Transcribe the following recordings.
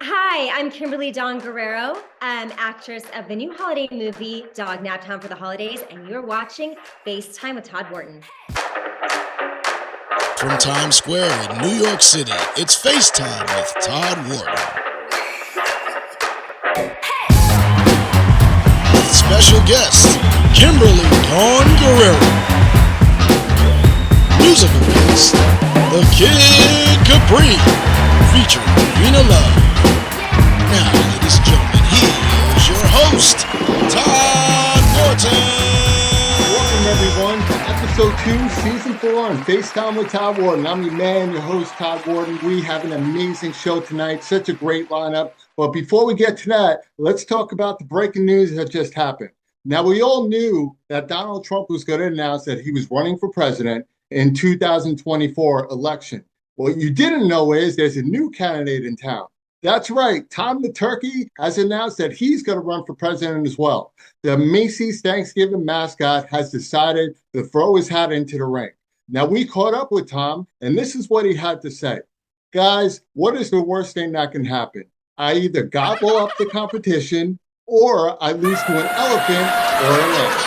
Hi, I'm Kimberly Guerrero, actress of the new holiday movie Dognapped, Hound for the Holidays, and you're watching FaceTime with Todd Wharton. From Times Square in New York City, it's FaceTime with Todd Wharton. With special guest, Kimberly Guerrero. Musical guest, the Kid Capri, featuring Vina Love. Now, ladies and gentlemen, here's your host, Todd Wharton. Welcome, everyone, to episode 2, season 4 on FaceTime with Todd Wharton. I'm your man, your host, Todd Wharton. We have an amazing show tonight, such a great lineup. But before we get to that, let's talk about the breaking news that just happened. Now, we all knew that Donald Trump was going to announce that he was running for president in 2024 election. What you didn't know is there's a new candidate in town. That's right. Tom the Turkey has announced that he's going to run for president as well. The Macy's Thanksgiving mascot has decided to throw his hat into the ring. Now, we caught up with Tom, and this is what he had to say. Guys, what is the worst thing that can happen? I either gobble up the competition, or I lose to an elephant or a lamb.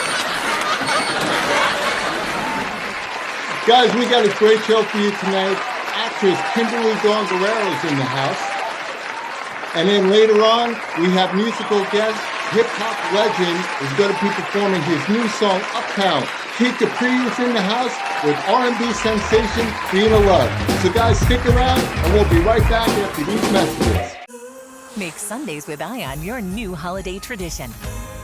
Guys, we got a great show for you tonight. Actress Kimberly Guerrero is in the house. And then later on, we have musical guest, hip-hop legend, is going to be performing his new song, Uptown. Kid Capri is in the house with R&B Sensation Vina Love. So guys, stick around, and we'll be right back after these messages. Make Sundays with Ion your new holiday tradition.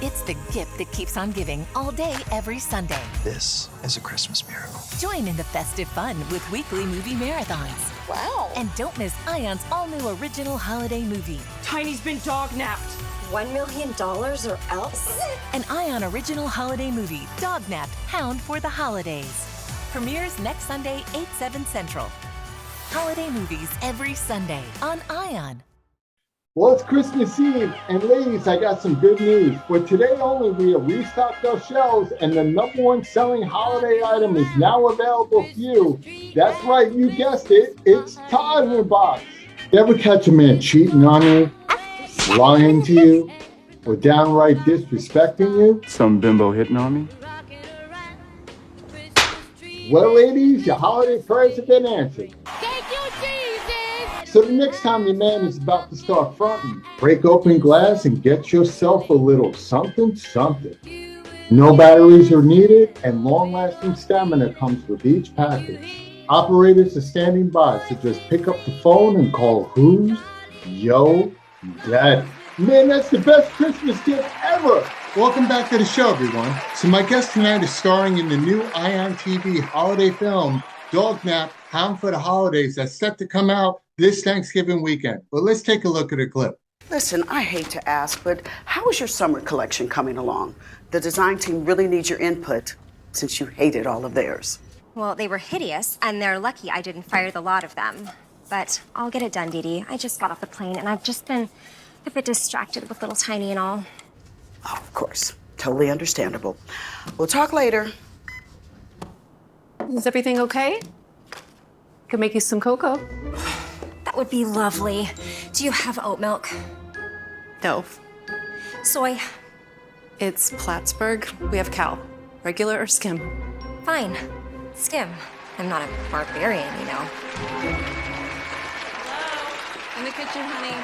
It's the gift that keeps on giving all day, every Sunday. This is a Christmas miracle. Join in the festive fun with weekly movie marathons. Wow. And don't miss Ion's all-new original holiday movie. Tiny's been dognapped. $1 million or else? An Ion original holiday movie, Dognapped, Hound for the Holidays. Premieres next Sunday, 8/7 Central. Holiday movies every Sunday on Ion. Well, it's Christmas Eve, and ladies, I got some good news. For today only, we have restocked our shelves, and the number one selling holiday item is now available for you. That's right, you guessed it, it's Todd in your box. You ever catch a man cheating on you, lying to you, or downright disrespecting you? Some bimbo hitting on me? Well, ladies, your holiday prayers have been answered. So the next time your man is about to start fronting, break open glass and get yourself a little something. No batteries are needed, and long-lasting stamina comes with each package. Operators are standing by, so just pick up the phone and call who's Yo Daddy. Man, that's the best Christmas gift ever. Welcome back to the show, everyone. So my guest tonight is starring in the new Ion TV holiday film, Dognapped, Hound for the Holidays, that's set to come out this Thanksgiving weekend. But let's take a look at a clip. Listen, I hate to ask, but how is your summer collection coming along? The design team really needs your input since you hated all of theirs. Well, they were hideous, and they're lucky I didn't fire the lot of them. But I'll get it done, Dee Dee. I just got off the plane, and I've just been a bit distracted with little Tiny and all. Oh, of course. Totally understandable. We'll talk later. Is everything okay? Could make you some cocoa. That would be lovely. Do you have oat milk? No. Soy? It's Plattsburgh. We have cow. Regular or skim? Fine. Skim. I'm not a barbarian, you know. Hello? In the kitchen, honey.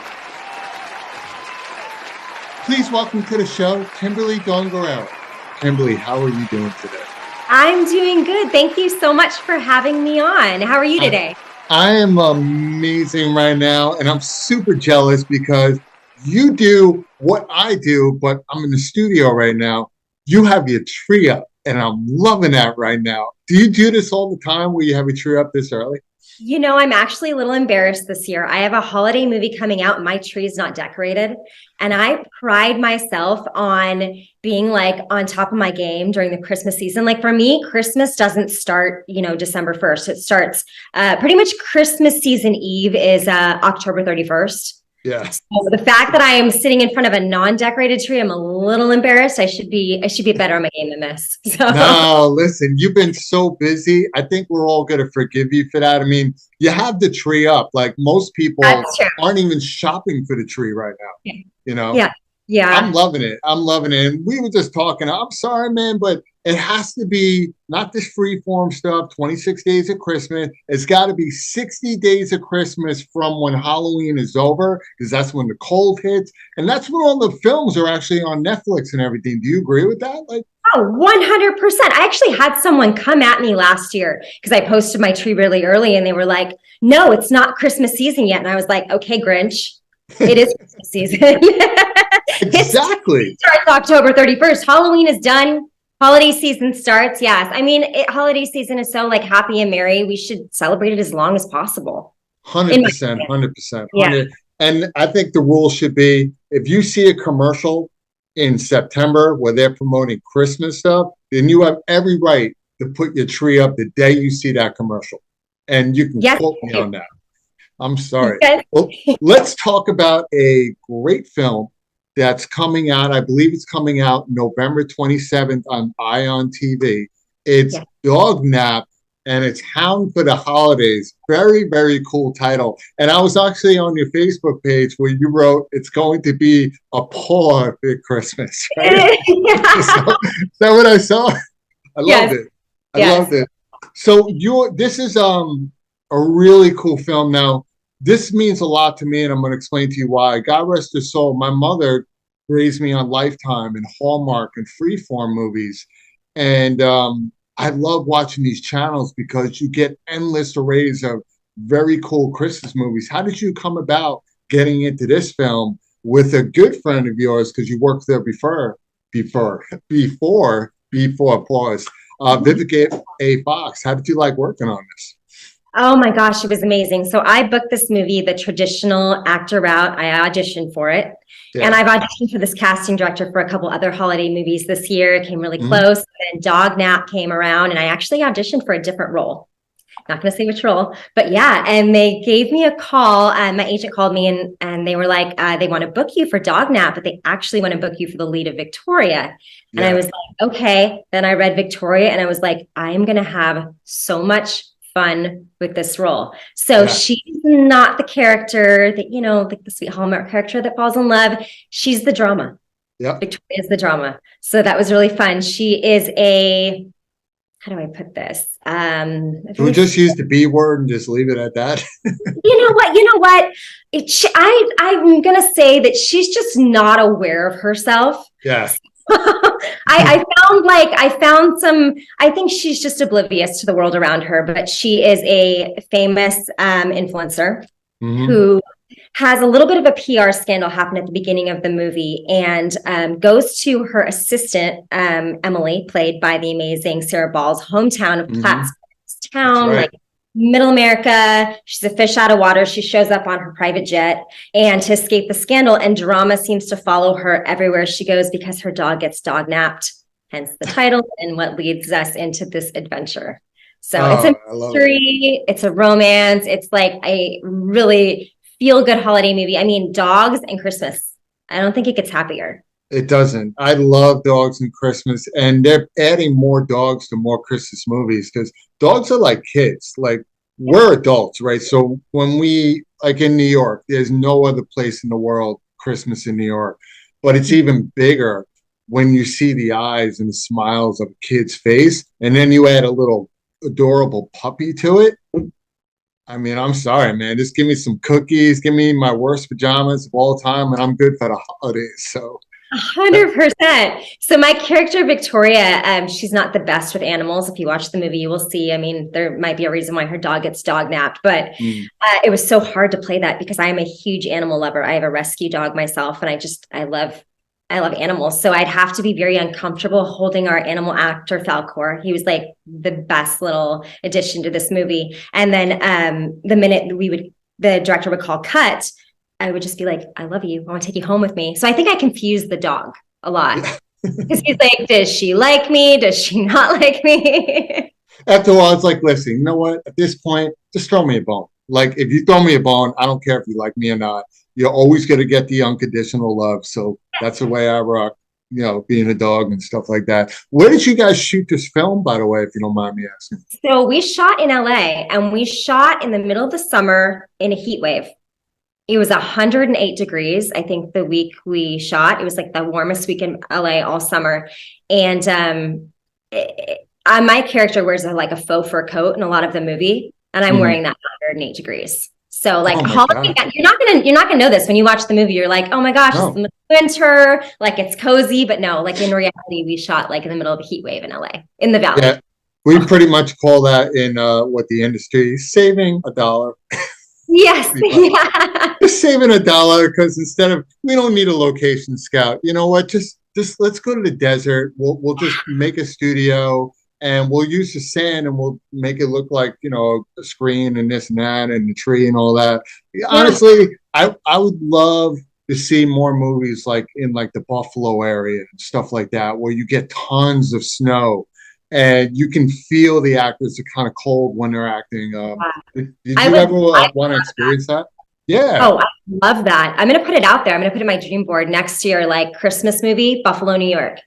Please welcome to the show, Kimberly Guerrero. Kimberly, how are you doing today? I'm doing good. Thank you so much for having me on. How are you today? I am amazing right now, and I'm super jealous because you do what I do, but I'm in the studio right now. You have your tree up, and I'm loving that right now. Do you do this all the time where you have your tree up this early? You know, I'm actually a little embarrassed this year. I have a holiday movie coming out and my tree is not decorated. And I pride myself on being like on top of my game during the Christmas season. Like for me, Christmas doesn't start, December 1st. It starts pretty much Christmas season Eve is October 31st. Yeah. So the fact that I am sitting in front of a non-decorated tree, I'm a little embarrassed. I should be better on my game than this. So No, listen, you've been so busy. I think we're all going to forgive you for that. I mean, you have the tree up. Like most people that's true. aren't even shopping for the tree right now. Yeah. You know? Yeah. Yeah. I'm loving it. I'm loving it. And we were just talking. I'm sorry, man, but it has to be not this free form stuff, 26 days of Christmas. It's got to be 60 days of Christmas from when Halloween is over, because that's when the cold hits. And that's when all the films are actually on Netflix and everything. Do you agree with that? Like, Oh, 100%. I actually had someone come at me last year because I posted my tree really early and they were like, no, it's not Christmas season yet. And I was like, okay, Grinch, it is Christmas season. exactly. It starts October 31st. Halloween is done. Holiday season starts. Yes. I mean, holiday season is so like happy and merry. We should celebrate it as long as possible. 100%, 100%. Yeah. And I think the rule should be if you see a commercial in September where they're promoting Christmas stuff, then you have every right to put your tree up the day you see that commercial. And you can quote me on that. I'm sorry. Yes. Well, let's talk about a great film that's coming out. I believe it's coming out November 27th on Ion TV. It's Dognapped, and it's Hound for the Holidays. Very, very cool title. And I was actually on your Facebook page where you wrote, it's going to be a paw at Christmas. Right? Is that what I saw? I loved it. I loved it. So this is a really cool film. Now, this means a lot to me, and I'm going to explain to you why. God rest her soul. My mother raised me on Lifetime and Hallmark and Freeform movies. And I love watching these channels because you get endless arrays of very cool Christmas movies. How did you come about getting into this film with a good friend of yours, because you worked there before, Vivica A. Fox? How did you like working on this? Oh my gosh, it was amazing. So I booked this movie the traditional actor route. I auditioned for it. Yeah. And I've auditioned for this casting director for a couple other holiday movies this year. It came really close. And Dognapped came around and I actually auditioned for a different role. Not going to say which role, but yeah. And they gave me a call. My agent called me and they were like, they want to book you for Dognapped, but they actually want to book you for the lead of Victoria. And I was like, okay. Then I read Victoria and I was like, I'm going to have so much fun with this role. So she's not the character that, like the sweet Hallmark character that falls in love. She's the drama. Yeah. Victoria is the drama. So that was really fun. She is how do I put this? Can we just use the B word and just leave it at that? You know what? I'm going to say that she's just not aware of herself. Yeah. I think she's just oblivious to the world around her, but she is a famous influencer who has a little bit of a PR scandal happen at the beginning of the movie and goes to her assistant, Emily, played by the amazing Sarah Ball's hometown of Plattsburgh town, like Middle America. She's a fish out of water. She shows up on her private jet and to escape the scandal, and drama seems to follow her everywhere she goes because her dog gets dognapped, hence the title and what leads us into this adventure. So it's a mystery, it's a romance, it's like a really feel-good holiday movie. I mean, dogs and Christmas. I don't think it gets happier. It doesn't. I love dogs and Christmas, and they're adding more dogs to more Christmas movies because dogs are like kids. Like we're adults, right? So when we, like in New York, there's no other place in the world Christmas in New York, but it's even bigger when you see the eyes and the smiles of a kid's face, and then you add a little adorable puppy to it. I mean, I'm sorry, man. Just give me some cookies, give me my worst pajamas of all time, and I'm good for the holidays. So 100%. So my character, Victoria, she's not the best with animals. If you watch the movie, you will see, I mean, there might be a reason why her dog gets dognapped, but it was so hard to play that because I am a huge animal lover. I have a rescue dog myself, and I love animals. So I'd have to be very uncomfortable holding our animal actor, Falcor. He was like the best little addition to this movie. And then the minute the director would call cut, I would just be like, I love you. I want to take you home with me. So I think I confused the dog a lot because he's like, does she like me? Does she not like me? After a while, it's like, listen, you know what? At this point, just throw me a bone. Like if you throw me a bone, I don't care if you like me or not. you're always going to get the unconditional love. So that's the way I rock, being a dog and stuff like that. Where did you guys shoot this film, by the way, if you don't mind me asking? So we shot in LA, and we shot in the middle of the summer in a heat wave. It was 108 degrees, I think, the week we shot. It was like the warmest week in LA all summer. And my character wears a faux fur coat in a lot of the movie, and I'm wearing that 108 degrees. So like holiday, you're not gonna know this when you watch the movie. You're like, oh my gosh, it's the winter, like it's cozy. But no, like in reality, we shot like in the middle of a heat wave in LA, in the valley. Yeah, we pretty much call that in what the industry is saving $1. Yes, yeah. Just saving $1 because we don't need a location scout. You know what? Just let's go to the desert. We'll just make a studio. And we'll use the sand and we'll make it look like, a screen and this and that and the tree and all that. Yeah. Honestly, I would love to see more movies like in like the Buffalo area and stuff like that, where you get tons of snow and you can feel the actors are kind of cold when they're acting. Did you ever want to experience that? Yeah. Oh, I love that. I'm going to put it out there. I'm going to put it in my dream board next year, like Christmas movie, Buffalo, New York.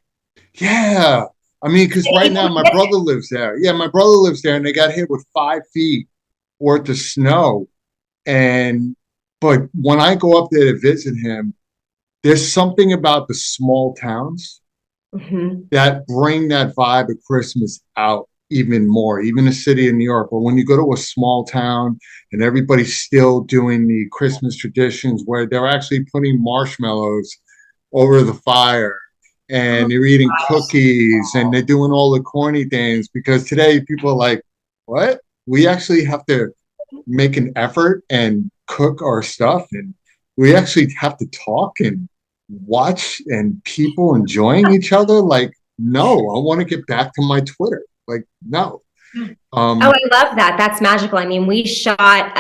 Yeah. I mean, because right now my brother lives there. Yeah, my brother lives there, and they got hit with 5 feet worth of snow. But when I go up there to visit him, there's something about the small towns that bring that vibe of Christmas out even more, even the city of New York. But when you go to a small town and everybody's still doing the Christmas traditions where they're actually putting marshmallows over the fire, and they're eating cookies and they're doing all the corny things, because today people are like, what? We actually have to make an effort and cook our stuff, and we actually have to talk and watch and people enjoying each other. Like, no, I want to get back to my Twitter. Like, no. I love that. That's magical. I mean, we shot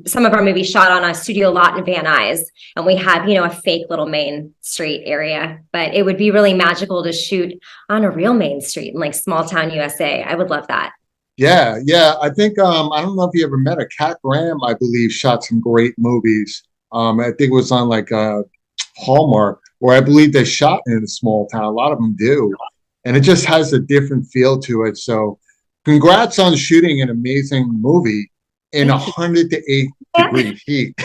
some of our movies shot on a studio lot in Van Nuys, and we have, a fake little Main Street area, but it would be really magical to shoot on a real Main Street in like small town USA. I would love that. Yeah. I think I don't know if you ever met her. Kat Graham, I believe, shot some great movies. I think it was on like Hallmark, where I believe they shot in a small town. A lot of them do, and it just has a different feel to it. So congrats on shooting an amazing movie in 108 degree heat.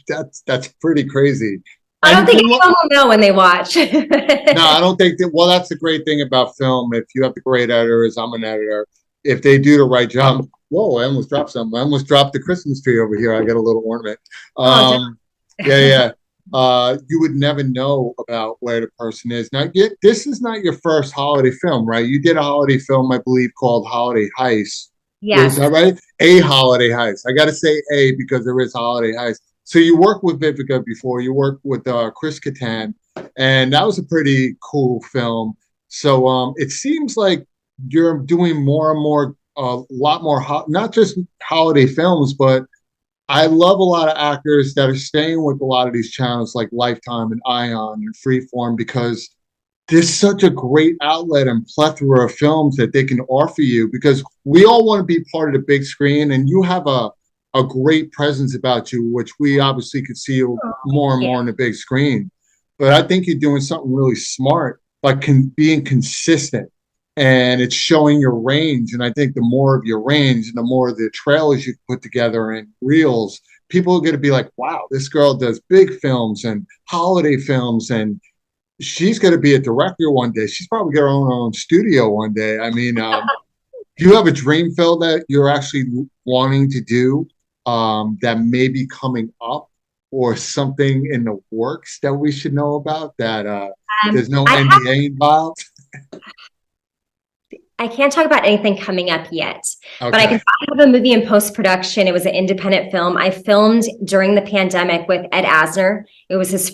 That's pretty crazy. I don't think anyone will know when they watch. No, I don't think that. Well, that's the great thing about film. If you have the great editors, I'm an editor. If they do the right job. Whoa, I almost dropped something. I almost dropped the Christmas tree over here. I got a little ornament. Yeah. You would never know about where the person is. Now, this is not your first holiday film, right? You did a holiday film, I believe, called Holiday Heist. Yes. Is that right? A Holiday Heist. I got to say A because there is Holiday Heist. So you worked with Vivica before. You worked with Chris Kattan, and that was a pretty cool film. So it seems like you're doing more and more, a lot more, not just holiday films, but I love a lot of actors that are staying with a lot of these channels like Lifetime and Ion and Freeform, because there's such a great outlet and plethora of films that they can offer you, because we all want to be part of the big screen, and you have a great presence about you, which we obviously could see you more and more on the big screen. But I think you're doing something really smart by being consistent, and it's showing your range. And I think the more of your range and the more of the trailers you put together and reels, people are going to be like, wow, this girl does big films and holiday films, and she's going to be a director one day. She's probably got her own studio one day. I mean, do you have a dream film that you're actually wanting to do that may be coming up, or something in the works that we should know about that there's no NDA involved? I can't talk about anything coming up yet, Okay. but I can talk about a movie in post-production. It was an independent film. I filmed during the pandemic with Ed Asner. It was his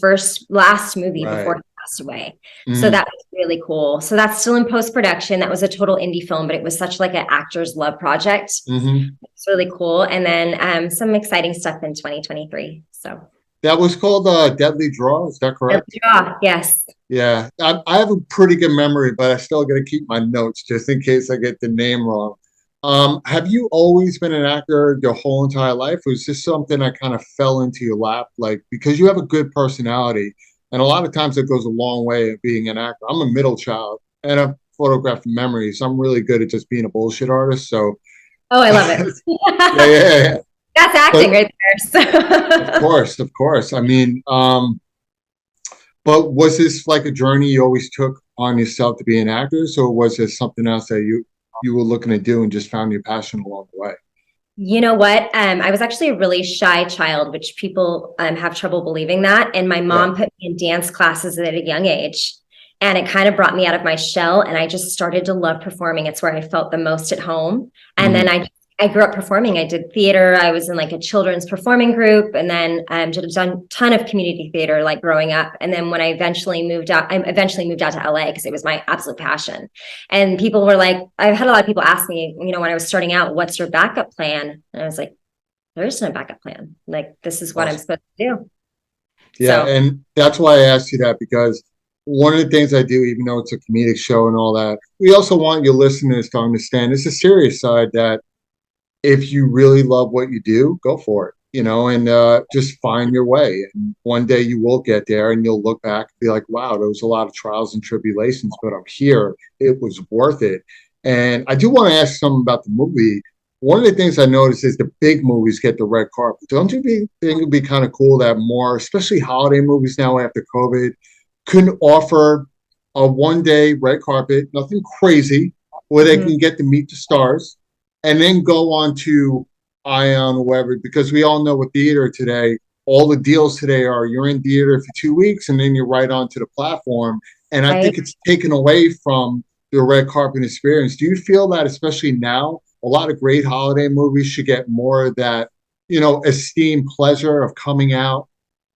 last movie before he passed away. So that was really cool. So that's still in post-production. That was a total indie film, but it was such like an actor's love project. It's really cool. And then some exciting stuff in 2023. So that was called Deadly Draw. Is that correct? Deadly Draw, yes. Yeah, I have a pretty good memory, but I still got to keep my notes just in case I get the name wrong. Have you always been an actor your whole entire life, or is this something that kind of fell into your lap? Like, because you have a good personality, and a lot of times it goes a long way of being an actor. I'm a middle child, and I've photographed memories. I'm really good at just being a bullshit artist. So, Oh, I love yeah, it. yeah. That's But acting right of there. course, of course. I mean, but was this like a journey you always took on yourself to be an actor, or was this something else that you were looking to do and just found your passion along the way? You know what? I was actually a really shy child, which people have trouble believing that. And my Yeah. mom put me in dance classes at a young age. And it kind of brought me out of my shell. And I just started to love performing. It's where I felt the most at home. And then Mhm. I grew up performing. I did theater. I was in like a children's performing group, and then did a ton of community theater like growing up. And then when I eventually moved out to LA because it was my absolute passion. And people were like, I've had a lot of people ask me, you know, when I was starting out, what's your backup plan? And I was like, there is no backup plan. Like, this is what I'm Awesome. supposed to do. Yeah, So and that's why I asked you that because one of the things I do, even though it's a comedic show and all that, we also want your listeners to understand it's a serious side that if you really love what you do, go for it, and just find your way. And one day you will get there and you'll look back and be like, wow, there was a lot of trials and tribulations, but I'm here. It was worth it. And I do want to ask something about the movie. One of the things I noticed is the big movies get the red carpet. Don't you think it'd be kind of cool that more, especially holiday movies now after COVID, could offer a 1 day red carpet, nothing crazy, where they mhm. can get to meet the stars and then go on to Ion or whatever, because we all know with theater today, all the deals today are you're in theater for 2 weeks and then you're right onto the platform. And I Right. think it's taken away from the red carpet experience. Do you feel that, especially now, a lot of great holiday movies should get more of that, esteemed pleasure of coming out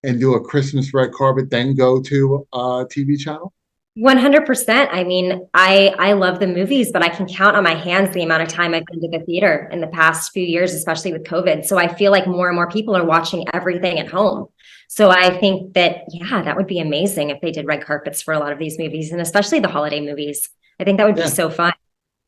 and do a Christmas red carpet, then go to a TV channel? 100%. I mean, I love the movies, but I can count on my hands the amount of time I've been to the theater in the past few years, especially with COVID. So I feel like more and more people are watching everything at home. So I think that, yeah, that would be amazing if they did red carpets for a lot of these movies, and especially the holiday movies. I think that would be Yeah. so fun.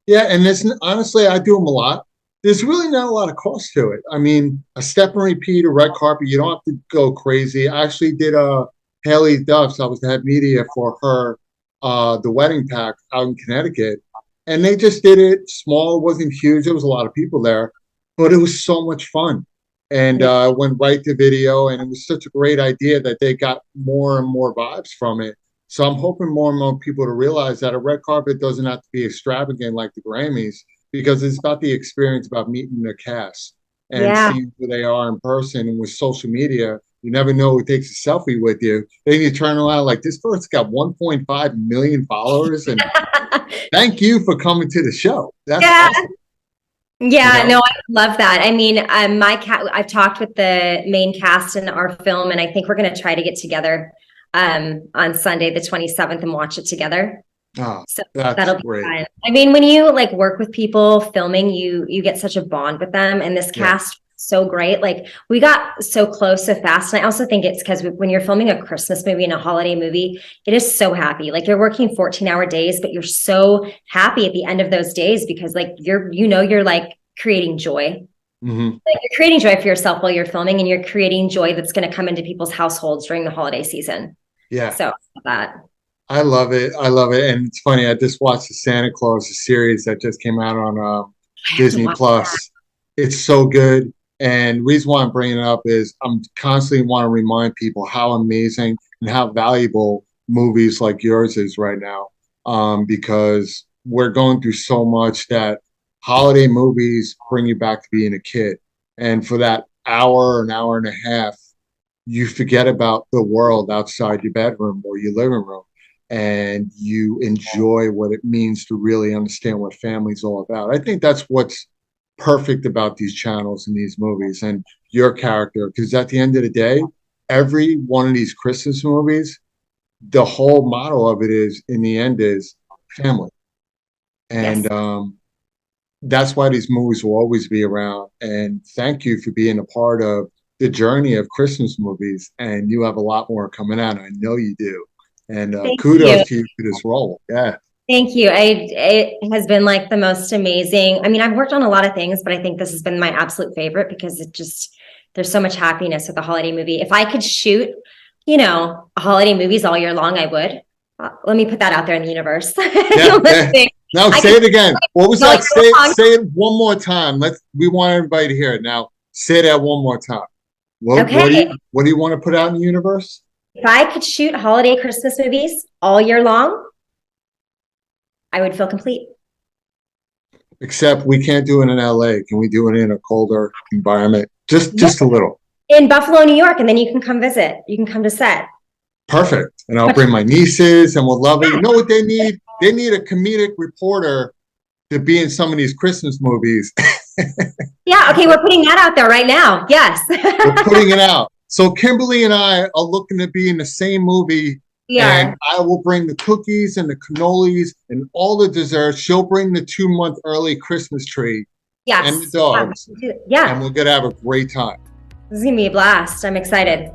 Yeah, and this honestly, I do them a lot. There's really not a lot of cost to it. I mean, a step and repeat, a red carpet, you don't have to go crazy. I actually did a Haley Duff's. I was the head media for her, the wedding pack out in Connecticut, and they just did it small. It wasn't huge. There was a lot of people there, but it was so much fun. And went right to video, and it was such a great idea that they got more and more vibes from it. So I'm hoping more and more people to realize that a red carpet doesn't have to be extravagant like the Grammys, because it's about the experience, about meeting the cast and Yeah. seeing who they are in person. And with social media, you never know who takes a selfie with you. Then you turn around like this person's got 1.5 million followers, and thank you for coming to the show. That's Yeah. awesome. You Yeah, no, know? I love that. I mean, I've talked with the main cast in our film, and I think we're going to try to get together on Sunday, the 27th, and watch it together. Oh, So that's that'll be great. fun. I mean, when you like work with people filming, you get such a bond with them, and this Yeah. cast so great. Like we got so close so fast, and I also think it's because when you're filming a Christmas movie and a holiday movie, it is so happy. Like you're working 14-hour days, but you're so happy at the end of those days because like you're like creating joy. Hmm. Like you're creating joy for yourself while you're filming, and you're creating joy that's going to come into people's households during the holiday season. Yeah. So that. I love it. I love it. And it's funny, I just watched the Santa Claus series that just came out on I have to Disney watch. Plus. It's so good. And the reason why I'm bringing it up is I'm constantly want to remind people how amazing and how valuable movies like yours is right now. Because we're going through so much that holiday movies bring you back to being a kid. And for that hour, an hour and a half, you forget about the world outside your bedroom or your living room, and you enjoy what it means to really understand what family's all about. I think that's what's perfect about these channels and these movies and your character, because at the end of the day, every one of these Christmas movies, the whole motto of it is, in the end, is family. Yes. And that's why these movies will always be around. And thank you for being a part of the journey of Christmas movies. And you have a lot more coming out. I know you do. And Thank you. kudos to you for this role. Yeah. Thank you. It has been like the most amazing. I mean, I've worked on a lot of things, but I think this has been my absolute favorite because there's so much happiness with the holiday movie. If I could shoot, holiday movies all year long, I would. Let me put that out there in the universe. Now say it again. What was that? Say it one more time. We want everybody to hear it. Now say that one more time. What do you want to put out in the universe? If I could shoot holiday Christmas movies all year long, I would feel complete. Except we can't do it in LA. Can we do it in a colder environment? Just a little. In Buffalo, New York, and then you can come visit. You can come to set. Perfect. And I'll bring my nieces and we'll love it. You know what they need? They need a comedic reporter to be in some of these Christmas movies. Yeah, okay, we're putting that out there right now. Yes. We're putting it out. So Kimberly and I are looking to be in the same movie. Yeah. And I will bring the cookies and the cannolis and all the desserts. She'll bring the 2-month early Christmas tree. Yes. And the dogs. Yeah. And we're going to have a great time. This is going to be a blast. I'm excited.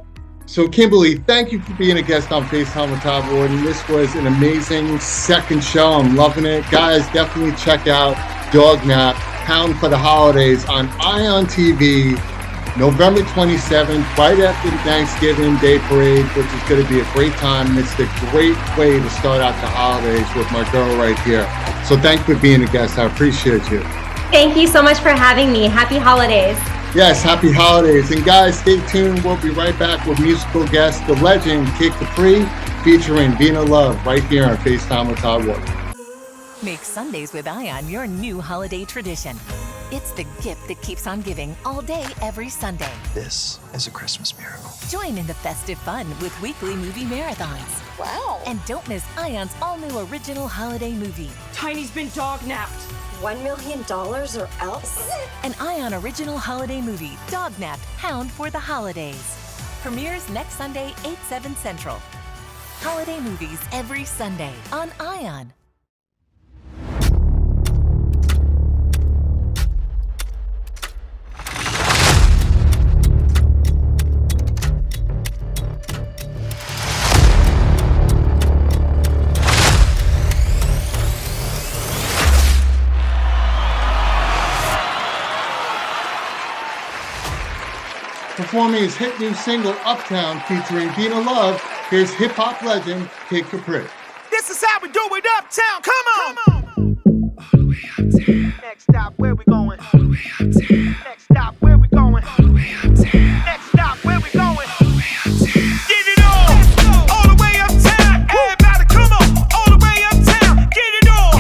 So Kimberly, thank you for being a guest on FaceTime with Todd Wharton. This was an amazing second show. I'm loving it. Guys, definitely check out Dognapped, Hound for the Holidays on Ion TV, November 27th, right after the Thanksgiving Day Parade, which is going to be a great time. It's a great way to start out the holidays with my girl right here. So thanks for being a guest. I appreciate you. Thank you so much for having me. Happy holidays. Yes, happy holidays. And guys, stay tuned. We'll be right back with musical guest, the legend, Kid Capri, featuring Vina Love right here on FaceTime with Todd Wharton. Make Sundays with Ion your new holiday tradition. It's the gift that keeps on giving all day, every Sunday. This is a Christmas miracle. Join in the festive fun with weekly movie marathons. Wow. And don't miss Ion's all-new original holiday movie. Tiny's been dognapped. $1 million or else? An Ion original holiday movie, Dognapped, Hound for the Holidays. Premieres next Sunday, 8/7 Central. Holiday movies every Sunday on Ion. Performing his hit new single, Uptown, featuring Vina Love, here's hip-hop legend, Kid Capri. This is how we do it uptown, come on! All the way uptown. Next stop, where we going? All the way uptown. Next stop, where we going? All the way uptown. Next stop, where we going? All the way uptown. Get it on! All the way uptown. Everybody, come on! All the way uptown. Get it on!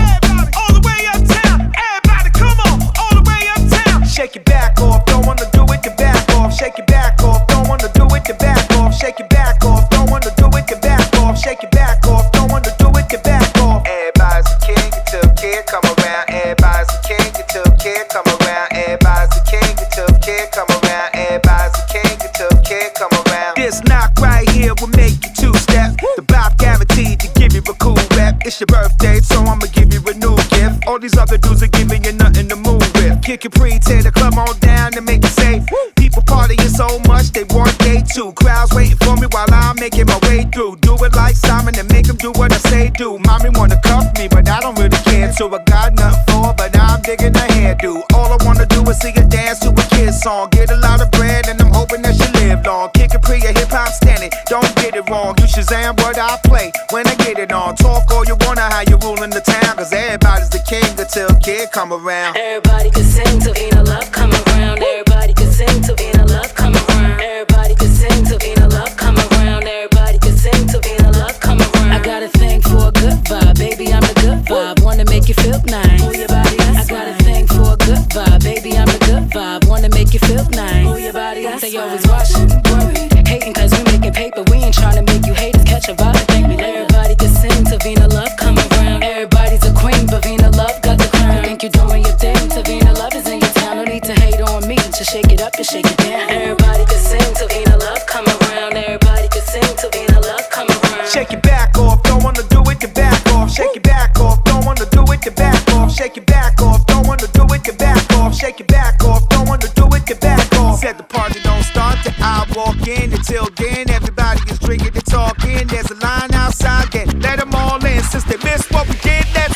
All the way uptown. Everybody, come on! All the way uptown. Shake your back off, don't wanna do it, the back off. Shake your back off, don't wanna do it, the back off. Shake your back off, don't wanna do it, the back off. Shake your back off, don't wanna do it, the back off. Everybody's a king until kid come around. Everybody's a king until kid come around. Everybody's a king until kid come around. Everybody's a king until kid come around. This knock right here will make you two-step. The bop guaranteed to give you a cool rep. It's your birthday, so I'ma give you a new gift. All these other dudes are giving you nothing to move with. Kid Capri, tear the club on down and make it safe. People partying so much they want day two. Crowds waiting for me while I'm making my way through. Do it like Simon and make them do what I say do. Mommy wanna cuff me, but I don't really care. So I got nothing for her, but I'm digging her hairdo. All I wanna do is see her dance to a kid's song. Get a lot of bread and I'm hoping that she live long. Kid Capri, a hip-hop standing, don't get it wrong. You Shazam what I play when I get it on. Talk all you wanna, how you ruling the town. Cause everybody's the king until kid come around. Everybody can sing to Vina Love come around. Everybody can sing to Vina Love come around. Everybody can sing to Vina Love come around. Everybody can sing to Vina Love come around. I got a thing for a good vibe, baby, I'm the good vibe. Wanna make you feel nice. Move your body, I got a thing for a good vibe, baby, I'm the good vibe. Wanna make you feel nice. Move your body, they always watching, worried, hating cause we making paper. We ain't trying to make you haters catch a vibe and thank me. Everybody can sing to Vina Love come around. Everybody's a queen, but Vina Love got the crown. You think you're doing your thing, to Vina Love is in your town. No need to hate on me, just shake it up and shake it down. Everybody can sing to Vina Love come around. Everybody can sing to Vina Love come around. Shake your back off, don't wanna do it, the back off. Shake your back off, don't wanna do it, the back off. Shake your back off, don't wanna do it, the back off. Shake your back off, don't wanna do it, the back off. Said the party don't start till I walk in. Until then, everybody is drinking and talking. There's a line outside, get let them all in. Since they missed what we did, let's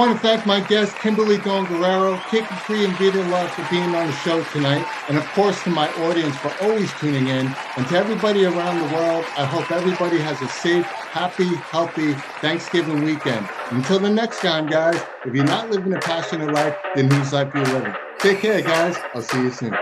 want to thank my guests, Kimberly Guerrero, Kid Capri, and Vina Love for being on the show tonight. And of course, to my audience for always tuning in. And to everybody around the world, I hope everybody has a safe, happy, healthy Thanksgiving weekend. Until the next time, guys, if you're not living a passionate life, then whose life are you living? Take care, guys. I'll see you soon.